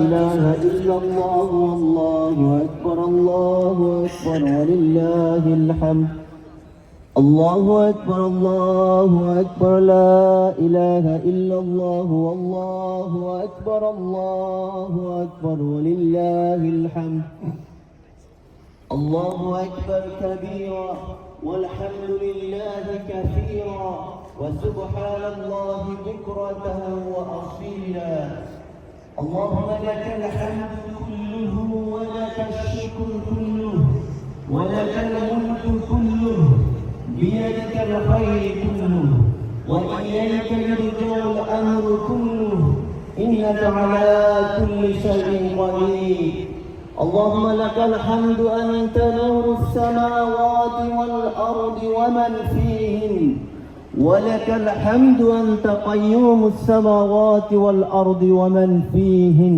إله إلا الله والله أكبر ولله الحمد الله أكبر لا إله إلا الله والله أكبر ولله الحمد الله أكبر كبيرا والحمد لله كثيرا وسبحان الله بكرة وأصيلا اللهم لك الحمد كله ولك الشكر كله ولك الملك كله بيدك الخير كله وإليك يرجع الأمر كله إنك على كل شيء قدير اللهم لك الحمد أنت نور السماوات والأرض ومن فيهن ولك الحمد أنت قيوم السماوات والأرض ومن فيهن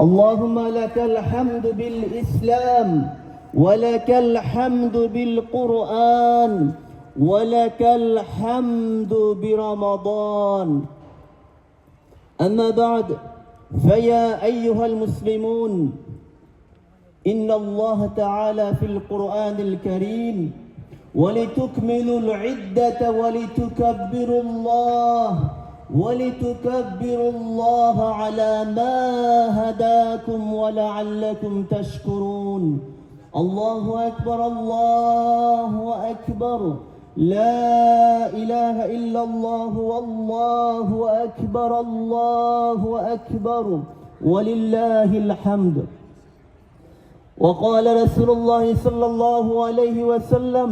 اللهم لك الحمد بالإسلام ولك الحمد بالقرآن ولك الحمد برمضان أما بعد فيا أيها المسلمون إن الله تعالى في القرآن الكريم ولتكملوا العدة ولتكبروا الله على ما هداكم ولعلكم تشكرون الله أكبر لا إله إلا الله والله أكبر ولله الحمد وقال رسول الله صلى الله عليه وسلم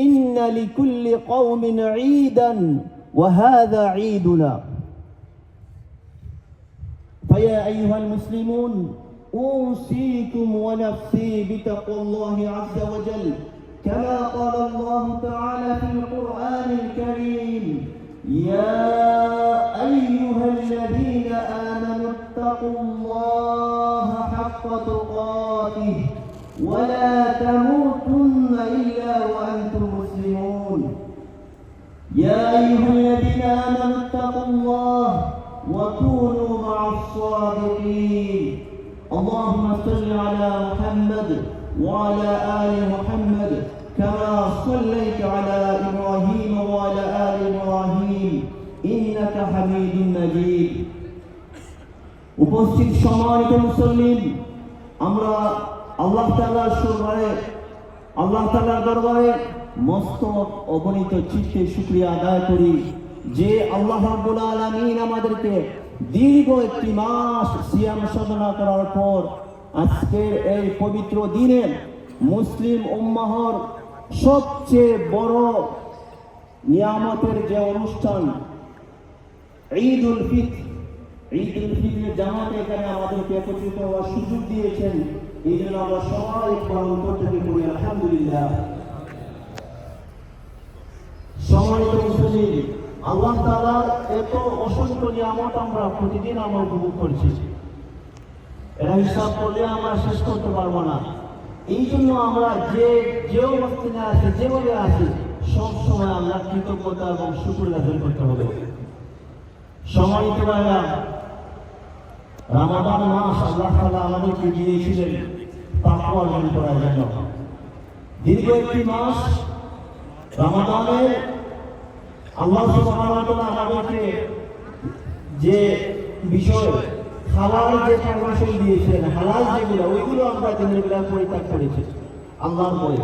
إن لكل قوم عيدا وهذا عيدنا فيا أيها المسلمون أوصيكم ونفسي بتقوى الله عز وجل كما قال الله تعالى في القرآن الكريم يا أيها الذين آمنوا اتقوا الله حق تقاته ولا تموتن إلا وأنتم مسلمون يا أيها الذين آمنوا اتقوا الله وكونوا مع الصادقين اللهم صل على محمد وعلى آل محمد كما صليت على إبراهيم وعلى آل إبراهيم إنك حميد مجيد উপস্থিত সম্মানিত মুসল্লিন আমরা আল্লাহ তাআলার দরবারে মস্তক অবনীত চিত্তে শুকরিয়া আদায় করি যে আল্লাহ রাব্বুল আলামিন আমাদেরকে দীর্ঘ একটি মাস সিয়াম সাধনা করার পর আজকের এই পবিত্র দিনে মুসলিম উম্মাহর সবচেয়ে বড় নিয়ামতের যে অনুষ্ঠান ঈদুল ফিতরের জামাতে এখানে আমাদেরকে একত্রিত হওয়ার সুযোগ দিয়েছেন এই জন্য আমরা সবাই অন্তর থেকে করি আলহামদুলিল্লাহ। সম্মানিত মুসলিম আল্লাহ তাআলার এত অসংখ্য নিয়ামত আমরা প্রতিদিন আমরা উপভোগ করছি, এরা হিসাব করলে আমরা শেষ করতে পারবো না। এই জন্য আমরা যে অবস্থানে আছি যেভাবে আছি সবসময় আমরা কৃতজ্ঞতা এবং শুকর আদায় করতে হবে। সম্মানিত ভাইরা, রমাদান মাস আল্লাহ তাআলা আমাদেরকে দিয়েছিলেন তাকওয়া অর্জন করার জন্য। দীর্ঘ একটি মাস রমাদানে আল্লাহ সুবহানাহু ওয়া তাআলা আমাদেরকে যে বিষয় হালাল যে পারমিশন দিয়েছেন, হালাল যেগুলো ওইগুলো আমরা দিনের বেলা পরিত্যাগ করেছি আল্লাহর ভয়ে।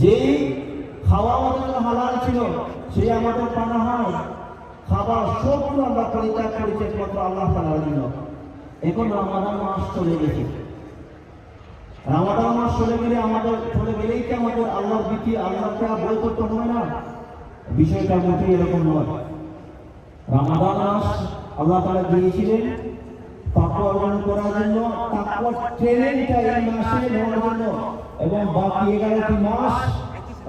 যে খাওয়া আমাদের হালাল ছিল সেই আমাদের পানাহার খাবার সবগুলো আমরা পরিত্যাগ করেছি একমাত্র আল্লাহ তাআলার জন্য। এখন রমাদান মাস চলে গেছে, রমাদান মাস চলে গেলেই কি আমাদের আল্লাহর ভীতি আল্লাহকে বই করতে হবে না? বিষয়টা মোটেই এরকম নয়। রমাদান মাস আল্লাহ তাআলা দিয়েছিলেন তাকওয়া অর্জন করার জন্য, তাকওয়া ট্রেনিংটা এই মাসে নেওয়ার জন্য, এবং বাকি 11টি মাস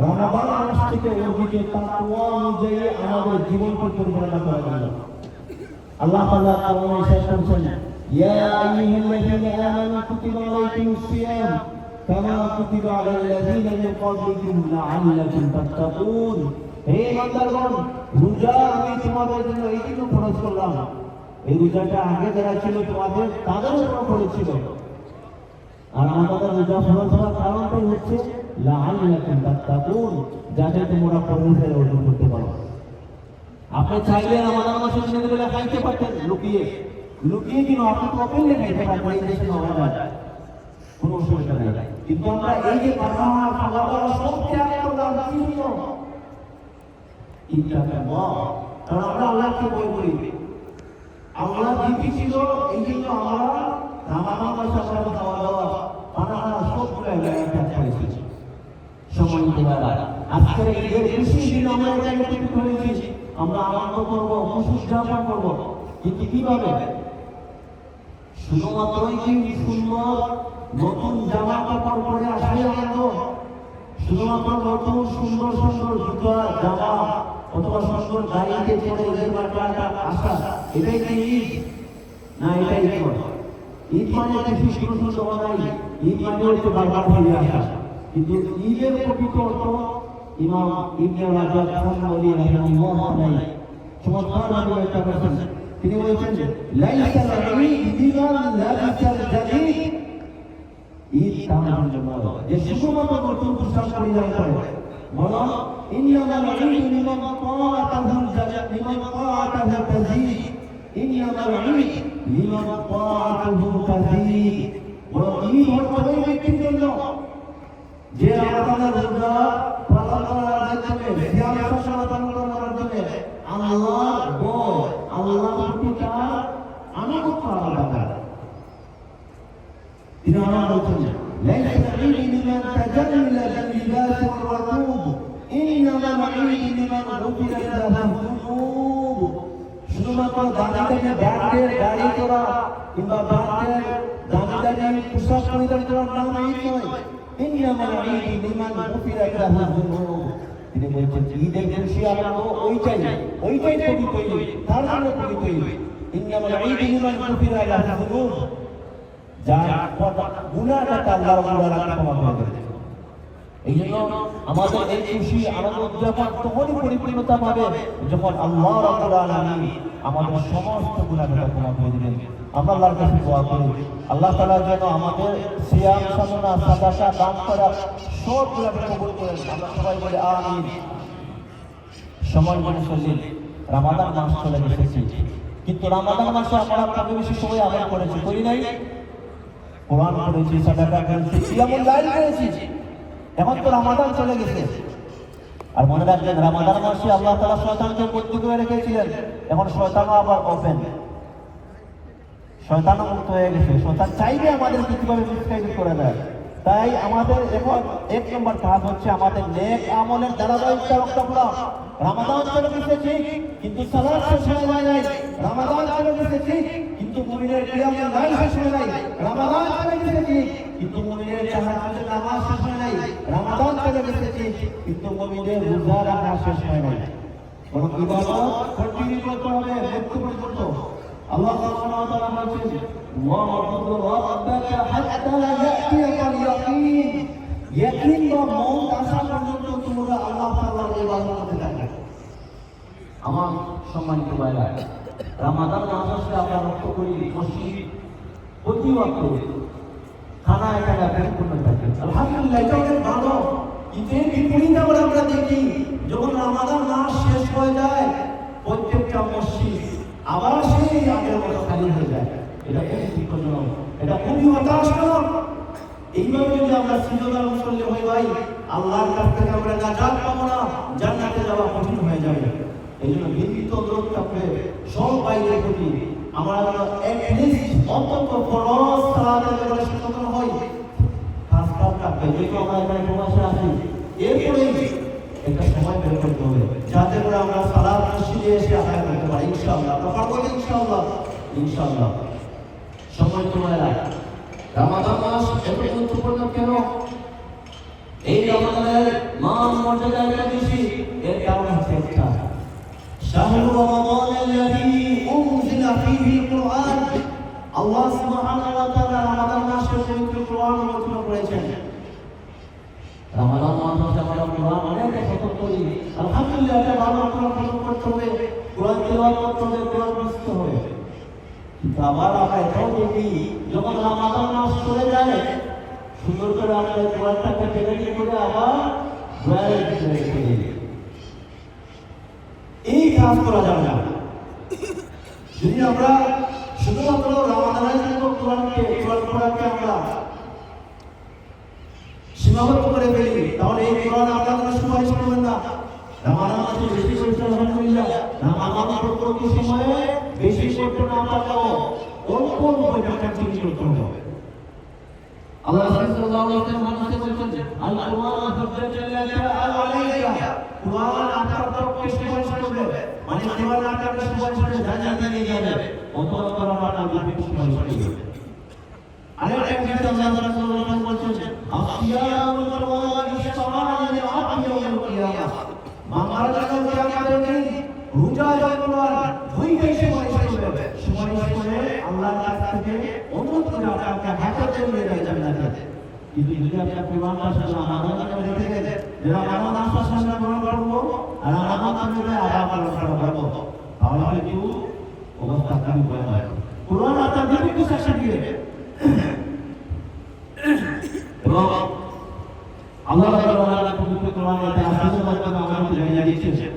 রমাদান মাস থেকে অর্জিত তাকওয়া অনুযায়ী আমাদের জীবনকে পরিচালনা করার জন্য। আল্লাহ তাআলা কোরআনে ইরশাদ করেছেন ইয়া আইয়ুহাল্লাযীনা আমানু কুতিবা আলাইকুমুস সিয়াম কামা কুতিবা আলাল্লাযীনা মিন ক্বাবলিকুম লাআল্লাকুম তাত্তাকুন। হে বান্দাগণ, রোজা আমি তোমাদের জন্য এই জন্য ফরজ করলাম এই রোজাটা আগে যারা ছিল তোমাদের তাদের উপর পড়েছিল। আর আমাদের রোজা ফরজ হওয়ার কারণটাই হচ্ছে লাআল্লাকুম তাত্তাকুন, যাতে তোমরা পরহেজের অর্জন করতে পারো। আপনি চাইলে রমাদান মাসে দিনের বেলা খাইতে পারতেন লুকিয়ে লুকিয়ে, কিন্তু আপনি তো ওপেনলি খাইতে পারবেন, এই দেশে রমাদান কোনো অসুবিধা নেই। কিন্তু আমরা এই যে পানাহার খাওয়া সব ত্যাগ করলাম কি জন্য? ইত্তাকুল্লাহ, কারণ আমরা আল্লাহকে ভয় করি। আল্লাহ দিয়েছিল এই জন্য আমরা রমাদান মাসে আমরা খাওয়া দাওয়া পানাহার সবগুলো ত্যাগ করেছি। সম্মানিত ভাইরা, আজকের ঈদের খুশি দিন আমরা একত্রিত হয়েছি, আমরা আনন্দ করব, খুশি উদযাপন করব। কিন্তু কিভাবে? শুধুমাত্রই কি সুন্দর নতুন জামা কাপড় পরে আসলে আনন্দ? শুধুমাত্র নতুন সুন্দর সুন্দর জুতা জামা অথবা সুন্দর গাড়িতে চড়ে ঈদের মাঠে আসা, এটাই কি ঈদ? না, এটাই ঈদ। ঈদ মানে খুশি কোনো সুন্দর নাই, ঈদ মানে হচ্ছে বারবার ফিরে আসা। কিন্তু ঈদের প্রকৃত অর্থ ইমাম ইবনে রাজাব খানবলী রাহিমাহুল্লাহ নাই চমৎকারভাবে ব্যাখ্যা করেছেন। তিনি বলেছেন, লাইসাল ঈদ বিমান লাবিসাল জাদীদ, ঈদ তার জন্য যে শুধুমাত্র নতুন পোশাক পরিধান করে, বরং ইন্নামাল ঈদ লিমান তাআতাহুল জাদীদ লিমান তাআতাহু তাজীদ, ইন্নামাল ঈদ লিমান তাআতাহু তাজীদ। বরং ঈদ হচ্ছে ওই ব্যক্তির জন্য যে রমাদানের রোজা পালন করার মাধ্যমে, সিয়াম সাধনা পালন করার মাধ্যমে আল্লাহর ভয়, আল্লাহর প্রতি তার আনুগত্য আলাদা করে। তিনি আরো বলছেন, লাইসা ঈদ লিমান তাজাল্লা বিল-লিবাস ওয়ার-রাকুব, ইন্নামাল ঈদ লিমান গুফিরা লাহু যুনুব। শুধুমাত্র দামি ব্র্যান্ডের গাড়ি চড়া কিংবা ব্র্যান্ডের দামি পোশাক পরিধান করার নাম ঈদ নয়। ইন্নামাল ঈদ লিমান গুফিরা লাহু যুনুব। তিনি বলছেন, ঈদের খুশি আনন্দ ওইটাই পবিত্র ঈদ, তার জন্য পবিত্র ঈদ। ইন্নামাল ঈদ লিমান গুফিরা লাহু যুনুব, যার গুনাহটা আল্লাহ রাব্বুল আলামিন ক্ষমা করে দেন। এই জন্য আমাদের এই খুশি আনন্দ উদযাপন তখনই পরিপূর্ণতা পাবে যখন আল্লাহ রাব্বুল আলামিন আমাদের সমস্ত গুনাহটা ক্ষমা করে দিবেন। আমরা আল্লাহর কাছে দোয়া করি, আল্লাহ তাআলা যেন আমাদের সিয়াম সাধনা সাদাকা দান করা সব গুনাহকে কবুল করেন। আমরা সবাই বলি আমিন। সম্মানিত মুসল্লিন, রমাদান মাস চলে এসেছে, কিন্তু রমাদান মাসে আমরা কত বেশি সময় আমল করেছি, করি নাই? কোরআন পড়েছি, সাদাকা করেছি, কিয়ামুল লাইল করেছি। এখন তো রমাদান চলে গেছে। আর মনে রাখবেন, রমাদান মাসে আল্লাহ তাআলা শয়তানকে বন্দী করে রেখেছিলেন, এখন শয়তানও আবার ওপেন, শয়তানও মুক্ত হয়ে গেছে। শয়তান চাইবে আমাদেরকে কিভাবে মিসগাইড করে দেয়। তাই আমাদের এখন এক নম্বর কাজ হচ্ছে আমাদের নেক আমলের ধারাবাহিকতা রক্ষা করা। রমাদান চলে গেছে ঠিক, কিন্তু সালাত শেষ হয় নাই। রমাদান চলে গেছে ঠিক, কিন্তু মুমিনের কিয়ামুল লাইল শেষ হয় নাই। রমাদান চলে গেছে ঠিক, কিন্তু মুমিনের তাহাজ্জুদের নামাজ শেষ হয় নাই। রমাদান চলে গেছে ঠিক, কিন্তু মুমিনের রোজা রাখা শেষ হয় নাই। বরং ইবাদত কন্টিনিউ করতে হবে মৃত্যু পর্যন্ত। আল্লাহ সুবহানাহু ওয়া তাআলা বলেছেন, ওয়া'বুদ রাব্বাকা হাত্তা ইয়াতিয়াকাল ইয়াকিন। ইয়াকিন বা মওত আসা পর্যন্ত তোমরা আল্লাহ তাআলার ইবাদত করতে থাকবে। আমার সম্মানিত ভাইরা, রমাদান মাস আসলে আমরা লক্ষ্য করি মসজিদ প্রতি ওয়াক্ত খানা এখানে পরিপূর্ণ থাকে। আলহামদুলিল্লাহ, এটা অনেক ভালো। কিন্তু এর বিপরীতে আমরা দেখি, যখন রমাদান মাস শেষ হয়ে যায় প্রত্যেকটা মসজিদ আবার সেই আগের মতো খালি হয়ে যায়। এটা খুবই দুঃখজনক, এটা খুবই হতাশাজনক। এইভাবে যদি আমরা সৃজনশীল মুসল্লি হই ভাই, আল্লাহর কাছ থেকে আমরা নাজাত পাবো না, জান্নাতে যাওয়া কঠিন হয়ে যাবে। এই জন্য বিনীত অনুরোধ থাকবে সব ভাইদের প্রতি, আমরা অ্যাটলিস্ট অন্তত ফরজ সালাতের ব্যাপারে সচেতন হই। খাস থাকবে, যেহেতু আমরা এখানে প্রবাসে আছি, এরপরেই একটা সময় বের করতে হবে যাতে করে আমরা সালাত মসজিদে এসে আদায় করতে পারি। ইনশাআল্লাহ আমরা পারবো, ইনশাআল্লাহ ইনশাআল্লাহ। সময় তোমার রমাদান মাস এত গুরুত্বপূর্ণ কেন? এই রমাদানের মান মর্যাদা এত বেশি, এর কারণ হচ্ছে একটা, শাহরু রমাদানাল্লাযী উনজিলা ফীহিল কুরআন। আল্লাহ সুবহানাহু ওয়া তাআলা রমাদান মাসে পবিত্র কুরআন অবতীর্ণ করেছেন। রমাদান মাসে আমরা কুরআন অনেক খতম করি, আলহামদুলিল্লাহ। এটা ভালো করে খতম করতে হবে, কুরআন তেলাওয়াত করতে হবে, কুরআন বুঝতে হবে। কিন্তু আবার আমরা এটাও দেখি যখন রমাদান মাস চলে যায় সুন্দর করে আমরা কোরআনটাকে টেনে করে আবার ড্রয়ারের ভিতরে রেখে দিই। এই কাজ করা যাবে না। যদি আমরা শুধুমাত্র রমাদানের জন্য কোরআনকে আমরা সীমাবদ্ধ করে ফেলি, তাহলে এই কোরআন আপনারা সুপারিশ করবেন না। রমাদান মাসে বেশি করতে আলহামদুলিল্লাহ, রমাদান পরবর্তী সময়ে বেশি করতে না পারলেও অল্প বইটা কন্টিনিউ করতে হবে। আল্লাহ সাল্লাল্লাহু আলাইহি ওয়াসাল্লাম বলেছেন, আল কুরআন হুজ্জাতুল লাকা আলাইকা, কুরআন আপনার পক্ষে সুপারিশ করবে, মানে কোরআন আপনার সুপারিশ করে জান্নাতে নিয়ে যাবে, অতঃপর আমার নবী সুপারিশ করবে। আরেকটা হাদিসে আল্লাহ রাসূলুল্লাহ বলেছেন, আসিয়ামুল কুরআন ইশফাআনি আবদি ইয়াউমুল কিয়ামাহ, মামারা যখন কিয়ামতের দিন রোজা কোরআন দুইটাই সুপারিশ করবে, সুপারিশ করে আল্লাহর কাছ থেকে অনুমতি করে আপনাকে হাতে নিয়ে যাবে জান্নাতে। কিন্তু যদি আপনি কোরআনটা শুধু আমাদের রেখে দেন, যারা আমাদের আশার সামনে গ্রহণ করবো আর আমাদের সামনে আবার গ্রহণ করবো, তাহলে কিন্তু অবস্থা খুবই ভয়ানক। কোরআন আপনার বিপক্ষে সাক্ষী দিবে এবং আল্লাহ তাআলা পবিত্র কোরআনে এটা আসলে মাধ্যমে আমাদের জানিয়ে দিয়েছেন,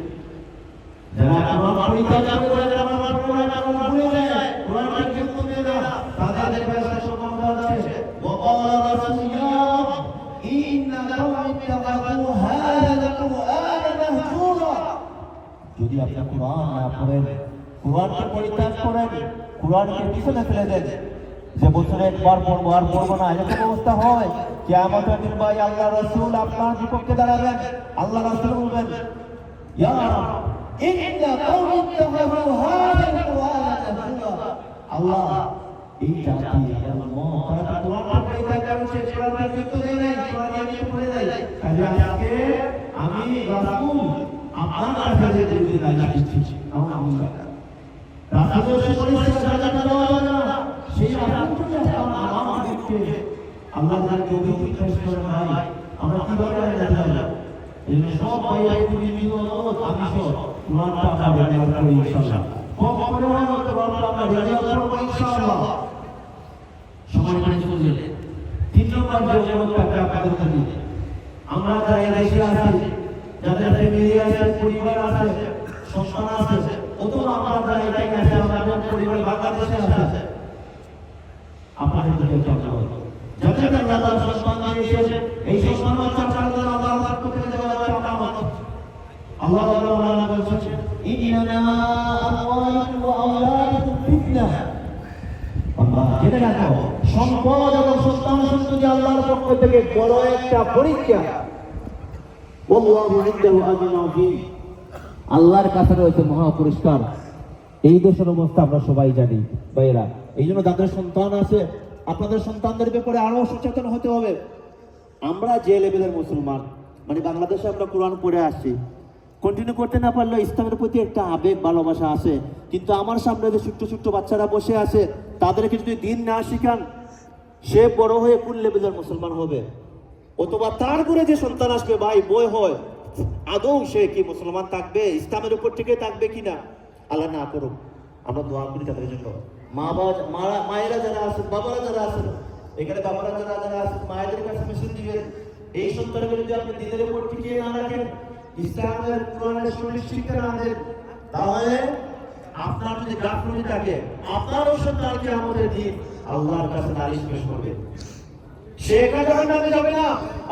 যারা কোরআন পরিত্যাগ করে যারা কোরআন ভুলে যায়, কোরআনকে ভুলে যায়, তাদের ব্যাপারে সম্মান আছে। وقال رسول إن قوم اتخذوا هذا القرآن مهجورا, যদি আপনি কোরআন না পড়েন, কোরআনকে পরিত্যাগ করেন, কোরআনকে পিছনে ফেলে দেন, যে বছরে একবার পড়বো আর পড়বো না, এরকম অবস্থা হয় কিয়ামতের দিন ভাই আল্লাহ রাসূল আপনার বিপক্ষে দাঁড়াবেন। আল্লাহ রাসূল বলবেন, ইয়া ইন্না কওমি ইত্তাখাযু হাযা আল-কুরআন মাহজুরা, আল্লাহ এই জাতি তারা কোরআন পরিত্যাগ করেছে, কোরআনের গুরুত্ব দেয় নাই, কোরআনকে পড়ে নাই। কাজে আজকে আমি রাসূল আপনার কাছে যে দিতে যাচ্ছি, আলহামদুলিল্লাহ রাসূলের সুপারিশ জান্নাতে দেওয়া যাবে না, সেই আলহামদুলিল্লাহ আমাদেরকে আল্লাহ যাকে অভিপ্রেস করে ভাই আমরা কিভাবে জানতে যাব? এই সব ভাই বিভিন্ন অনুরোধ আমি সব কোরআনটা আমরা ব্যবহার করি ইনশাআল্লাহ, কম পরিমাণে কোরআনটা আমরা ব্যবহার করব ইনশাআল্লাহ। সময় মানে চলে গেলে 3 নম্বর যে অনুরোধটা আপনাদের কাছে, আমরা যারা দেশে আছি, যাদের ফ্যামিলি আছে, পরিবার আছে, সংসার আছে, অথবা আমরা যারা এটাই আছে আমাদের পরিবার বাংলাদেশে আছে, আপনাদের দিকে চর্চা করব যাতে আল্লাহ তাআলা সম্মান দিয়েছেন, এই সম্মান চর্চা করে আল্লাহর পক্ষ থেকে দেওয়া আমানত। আল্লাহ তাআলা বলেছেন, ইন্নামা আমওয়ালুকুম ওয়া আওলাদুকুম ফিতনাহ, আল্লাহ জেনে রাখো সম্পদ এবং সন্তান সন্ততি আল্লাহর পক্ষ থেকে বড় একটা পরীক্ষা। ওয়াল্লাহু ইনদাহু আজরুন আযীম, আল্লাহর কাছে রয়েছে মহা পুরস্কার। এই দেশের অবস্থা আমরা সবাই জানি ভাইরা, এই জন্য যাদের সন্তান আছে আপনাদের সন্তানদের ব্যাপারে আরো সচেতন হতে হবে। আমরা যে লেভেলের মুসলমান, মানে বাংলাদেশে আমরা কোরআন পড়ে আসছি, কন্টিনিউ করতে না পারলেও ইসলামের প্রতি একটা আবেগ ভালোবাসা আছে, কিন্তু আমার সামনে যে ছোট্ট ছোট্ট বাচ্চারা বসে আছে তাদেরকে যদি দিন না শিখান, সে বড় হয়ে কোন লেভেলের মুসলমান হবে? অথবা তার করে যে সন্তান আসবে ভাই বই হয়, আদৌ সে কি মুসলমান থাকবে, ইসলামের উপর থেকে থাকবে কিনা? আল্লাহ না করুক, আমরা দোয়া করি তাদের জন্য। মায়েরা যারা আছেন, বাবারা যারা আছেন এখানে, বাবারা যারা আছেন, মায়েদের কাছে মেসেজ দিবেন, এই সন্তানকে যদি আপনি দিনের উপর টিকিয়ে না রাখেন, ইসলামের কোরআনের সঠিক শিক্ষা না দেন, তাহলে আপনার যদি গাফলতি থাকে আপনারও সন্তানকে আমাদের দিন আল্লাহর কাছে নালিশ পেশ করবে। সে একা জাহান্নামে যাবে না,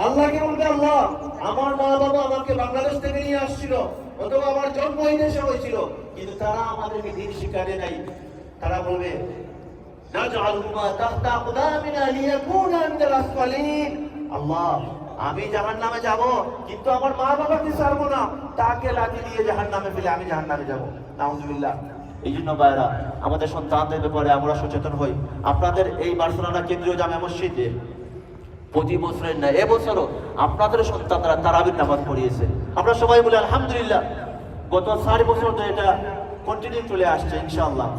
আল্লাহকে বলবে, আল্লাহ আমার মা বাবা আমাকে বাংলাদেশ থেকে নিয়ে আসছিল, অথবা আমার জন্ম এই দেশে হয়েছিল, কিন্তু তারা আমাদেরকে দিন শিক্ষা দেয় নাই। তারা বলবে, নাজআলুহুমা তাহতা আকদামিনা লিয়াকুনা মিনাল আসফালিন, আল্লাহ আমি জাহান্নামে যাব, কিন্তু আমার মা বাবাকে ছাড়বো না, তাকে লাঠি দিয়ে জাহান্নামে ফেলে আমি জাহান্নামে যাব। নাউযুবিল্লাহ। এই জন্য ভাইরা আমাদের সন্তানদের ব্যাপারে আমরা সচেতন হই। আপনাদের এই বার্সেলোনা কেন্দ্রীয় জামে মসজিদে প্রতি বছরের না এবছরও আপনাদের সন্তানরা তারাবির নামাজ পড়িয়েছে। আমরা সবাই বলি আলহামদুলিল্লাহ। গত 4 বছর ধরে এটা কন্টিনিউ চলে আসছে। ইনশাআল্লাহ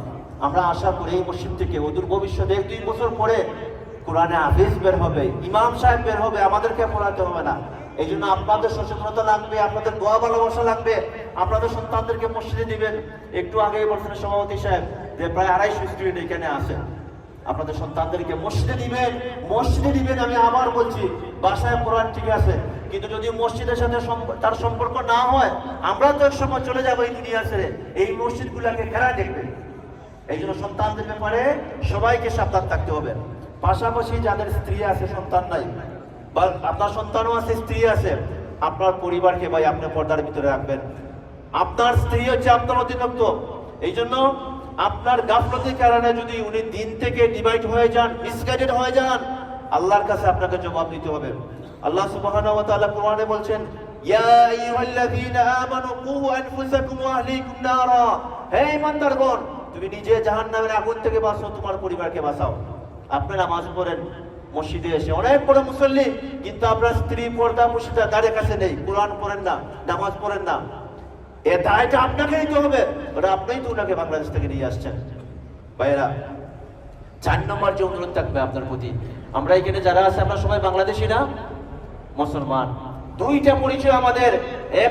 আমরা আশা করি এই মসজিদ থেকে অদূর ভবিষ্যতে 1-2 বছর পরে কোরআনে হাফেজ বের হবে, ইমাম সাহেব বের হবে, আমাদেরকে পড়াতে হবে না। এই জন্য আপনাদের সচেতনতা লাগবে, আপনাদের দোয়া ভালোবাসা লাগবে। আপনাদের সন্তানদেরকে মসজিদে দিবেন। একটু আগেই বলছেন সভাপতি সাহেব যে প্রায় 250 স্টুডেন্ট এখানে আছে। আপনাদের সন্তানদেরকে মসজিদে দিবেন, মসজিদে দিবেন। আমি আবার বলছি, বাসায় পড়ান ঠিক আছে, কিন্তু যদি মসজিদের সাথে তার সম্পর্ক না হয়, আমরা তো এক সময় চলে যাবো এই দুনিয়া ছেড়ে, এই মসজিদগুলোকে কারা দেখবে? এই জন্য সন্তানদের ব্যাপারে সবাইকে সাবধান থাকতে হবে। পাশাপাশি যাদের স্ত্রী আছে, সন্তান নাই, বা আপনার সন্তানও আছে, স্ত্রী আছে, আপনার পরিবারকে ভাই আপনি পর্দার ভিতরে রাখবেন। আপনার স্ত্রী হচ্ছে আপনার অধীনস্থ। এই জন্য আপনার গাফলতির কারণে যদি উনি দিন থেকে ডিভাইড হয়ে যান, মিসগাইডেড হয়ে যান, আল্লাহর কাছে আপনাকে জবাব দিতে হবে। আল্লাহ সুবহানাহু ওয়া তাআলা কোরআনে বলছেন, ইয়া আইয়ুহাল্লাযীনা আমানু কু আনফুসাকুম ওয়া আহলিকুম নারা, হে ঈমানদারগণ, তুমি নিজে জাহান্নামের আগুন থেকে বাঁচো, তোমার পরিবারকে বাঁচাও। আপনি নামাজ পড়েন মসজিদে এসে, অনেক বড় মুসল্লি, কিন্তু আপনার স্ত্রী পর্দা মুশিদা তাদের কাছে নেই, কোরআন পড়েন না, নামাজ পড়েন না। এ দায়টা আপনাকে নিতে হবে, ওটা আপনিই তো ওনাকে বাংলাদেশ থেকে নিয়ে আসছেন। ভাইয়েরা, 4 নম্বর যে অনুরোধ থাকবে আপনার প্রতি, আমরা এখানে যারা আছে আমরা সবাই বাংলাদেশি না মুসলমান। দুইটা পরিচয় আমাদের।